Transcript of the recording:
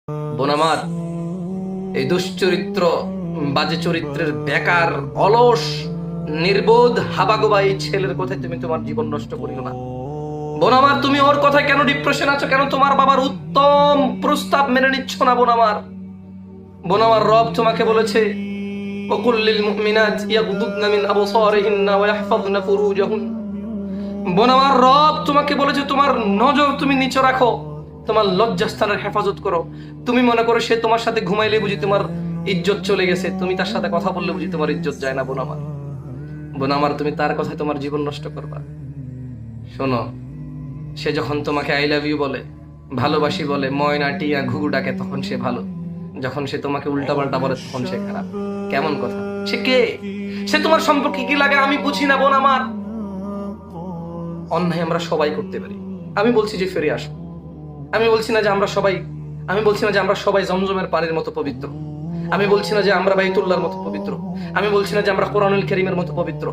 বোন আমার, এই দুশ্চরিত্র, বাজে চরিত্রের বেকার, অলস, নির্বোধ, হাবাগোবা এই ছেলের কথায় তুমি তোমার জীবন নষ্ট করিও না। বোন আমার, তুমি ওর কথায় কেন ডিপ্রেশন আছো? কেন তোমার বাবার উত্তম প্রস্তাব মেনে নিচ্ছ না? বোন আমার, বোন আমার, রব তোমাকে বলেছে ওয়াকুল লিল মুমিনাত ইয়াগদুদনা মিন আবসারিহিন্না ওয়া ইয়াহফাযনা ফুরুজাহুন। বোন আমার, রব তোমাকে বলেছে তোমার নজর তুমি নিচে রাখো, তোমার লজ্জাস্থানের হেফাজত করো। তুমি মনে করো সে তোমার সাথে ঘুমাইলে বুঝি তোমার ইজ্জত চলে গেছে, তুমি তার সাথে কথা বললে বুঝি তোমার ইজ্জত যায় না? বোন আমার, বোন আমার, তুমি তার কথায় তোমার জীবন নষ্ট করবা? শোনো, সে যখন তোমাকে আই লাভ ইউ বলে, ভালোবাসি বলে, ময়না টিয়া ঘুঘু ডাকে, তখন সে ভালো। যখন সে তোমাকে উল্টাপাল্টা বলে তখন সে খারাপ। কেমন কথা? সে কে? সে তোমার সম্পর্কে কি লাগে আমি বুঝি না। বোন আমার, অন্যায় আমরা সবাই করতে পারি। আমি বলছি যে ফিরে আসো। আমি বলছি না যে আমরা সবাই জমজমের পানির মতো পবিত্র। আমি বলছি না যে আমরা বাইতুল্লাহর মতো পবিত্র। আমি বলছি না যে আমরা কোরআনুল কারীমের মতো পবিত্র।